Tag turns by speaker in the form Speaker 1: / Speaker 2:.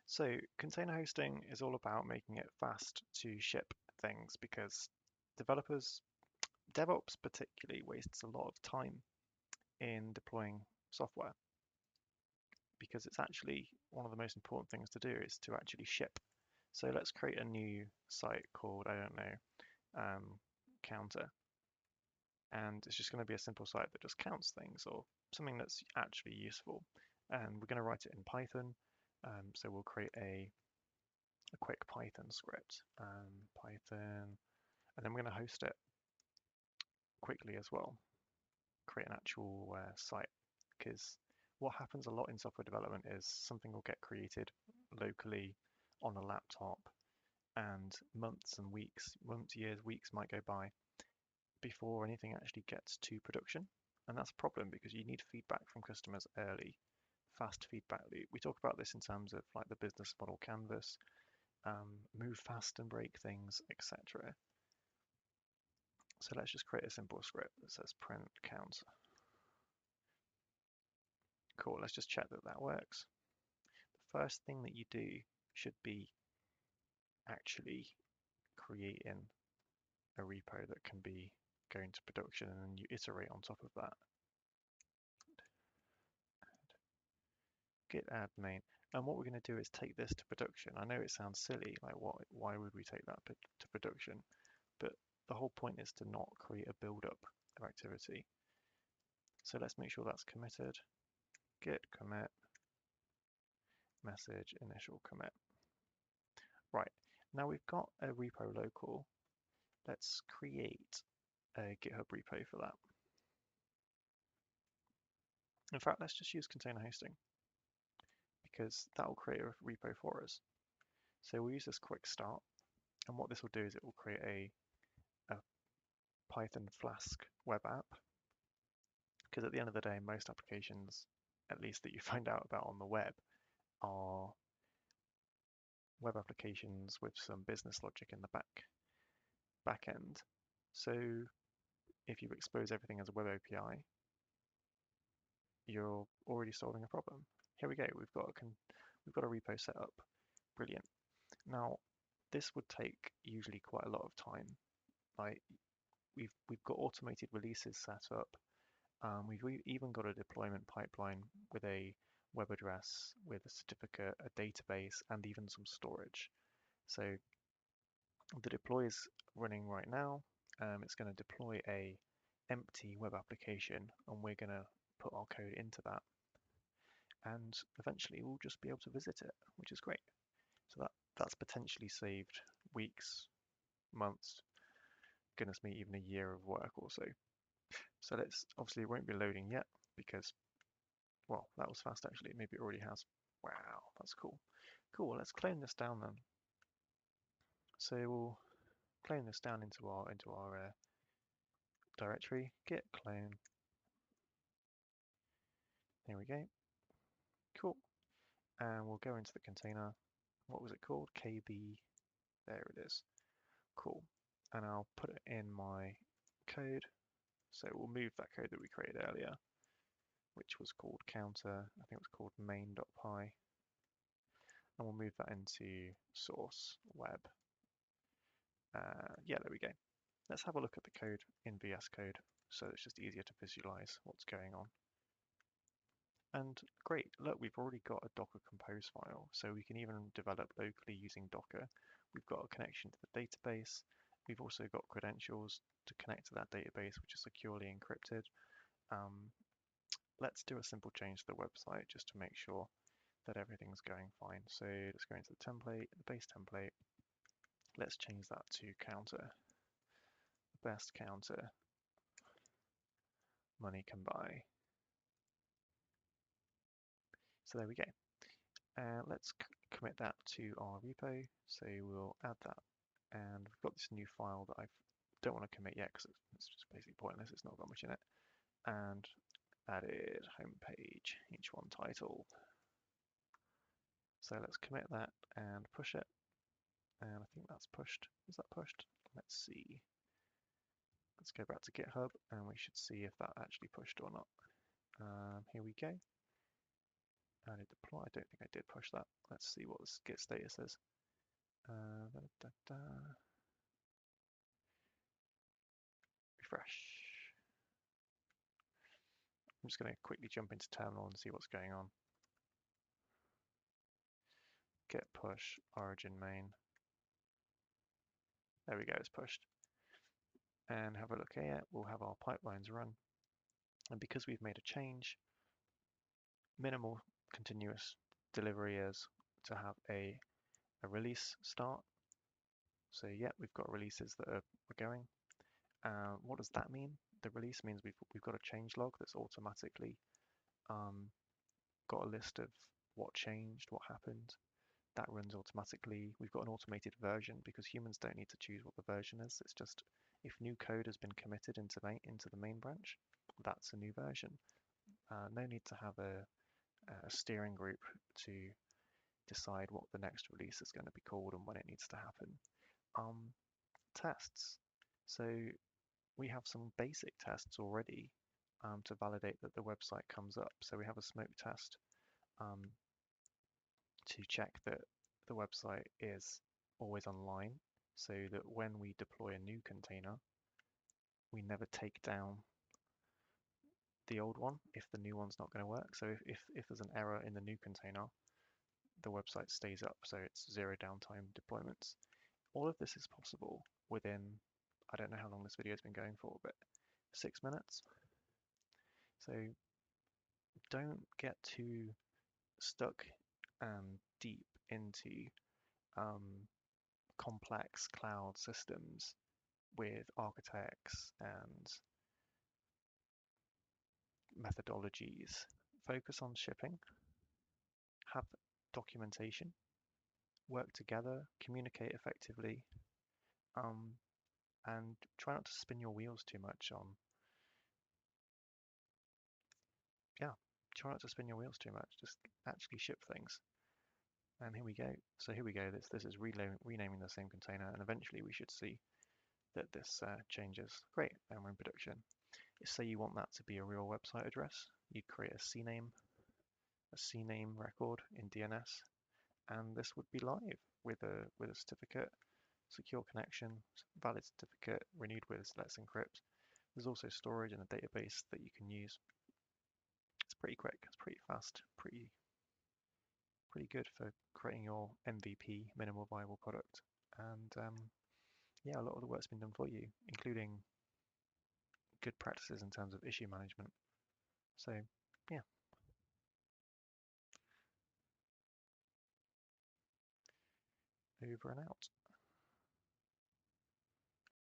Speaker 1: So container hosting is all about making it fast to ship things because developers, DevOps particularly, wastes a lot of time in deploying software because it's actually one of the most important things to do is to actually ship. So let's create a new site called, I don't know, counter. And it's just going to be a simple site that just counts things or something that's actually useful. And we're going to write it in Python. So we'll create a quick Python script, Python, and then we're going to host it quickly as well, create an actual site. Because what happens a lot in software development is something will get created locally on a laptop, and months, years, weeks might go by before anything actually gets to production. And that's a problem because you need feedback from customers early, fast feedback loop. We talk about this in terms of like the business model canvas, move fast and break things, etc. So let's just create a simple script that says print count. Cool, let's just check that that works. The first thing that you do should be actually creating a repo that can be going to production, and then you iterate on top of that. Git add main. And what we're going to do is take this to production. I know it sounds silly, like why would we take that to production? But the whole point is to not create a build-up of activity. So let's make sure that's committed. Git commit message initial commit. Right, now we've got a repo local. Let's create a GitHub repo for that. In fact, let's just use container hosting because that will create a repo for us. So we'll use this quick start, and what this will do is it will create a Python Flask web app, because at the end of the day, most applications, at least that you find out about on the web, are web applications with some business logic in the back end. So if you expose everything as a web API, you're already solving a problem. Here we go. We've got a repo set up. Brilliant. Now this would take usually quite a lot of time. Like we've got automated releases set up. We've even got a deployment pipeline with a web address, with a certificate, a database, and even some storage. So the deploy is running right now. It's going to deploy a empty web application, and we're going to put our code into that. And eventually we'll just be able to visit it, which is great. So that's potentially saved weeks, months, goodness me, even a year of work or so. So obviously it won't be loading yet because, well, that was fast actually. Maybe it already has. Wow, that's cool. Cool, let's clone this down then. So we'll clone this down into our directory, git clone. There we go. Cool. And we'll go into the container. What was it called? KB. There it is. Cool. And I'll put it in my code. So we'll move that code that we created earlier, which was called counter. I think it was called main.py. And we'll move that into source web. Yeah, there we go. Let's have a look at the code in VS Code so it's just easier to visualize what's going on. And great, look, we've already got a Docker Compose file, so we can even develop locally using Docker. We've got a connection to the database. We've also got credentials to connect to that database, which is securely encrypted. Let's do a simple change to the website just to make sure that everything's going fine. So let's go into the template, the base template. Let's change that to counter. The best counter money can buy. So there we go. Let's commit that to our repo. So we'll add that. And we've got this new file that I don't want to commit yet because it's just basically pointless. It's not got much in it. And added homepage, h1 title. So let's commit that and push it. And I think that's pushed. Is that pushed? Let's see. Let's go back to GitHub and we should see if that actually pushed or not. Here we go. Added deploy. I don't think I did push that. Let's see what this git status is. Refresh. I'm just going to quickly jump into terminal and see what's going on. Git push origin main. There we go, it's pushed. And have a look here, we'll have our pipelines run. And because we've made a change, minimal continuous delivery is to have a release start. So yeah, we've got releases that are going. What does that mean? The release means we've got a change log that's automatically got a list of what changed, what happened. That runs automatically. We've got an automated version because humans don't need to choose what the version is. It's just if new code has been committed into the main branch, that's a new version. No need to have a steering group to decide what the next release is going to be called and when it needs to happen. Tests. So we have some basic tests already to validate that the website comes up. So we have a smoke test to check that the website is always online, so that when we deploy a new container, we never take down the old one if the new one's not going to work. So if there's an error in the new container, the website stays up, so it's zero downtime deployments. All of this is possible within, I don't know how long this video has been going for, but 6 minutes. So don't get too stuck and deep into complex cloud systems with architects and methodologies. Focus on shipping, have documentation, work together, communicate effectively, and try not to spin your wheels too much on, try not to spin your wheels too much, just actually ship things. And here we go. So here we go, this is renaming the same container, and eventually we should see that this changes. Great, and we're in production. Say you want that to be a real website address, you'd create a CNAME record in DNS, and this would be live with a certificate, secure connection, valid certificate, renewed with Let's Encrypt. There's also storage in a database that you can use. It's pretty quick, it's pretty fast, pretty good for creating your MVP, minimal viable product. And yeah, a lot of the work's been done for you, including good practices in terms of issue management. So yeah. Over and out.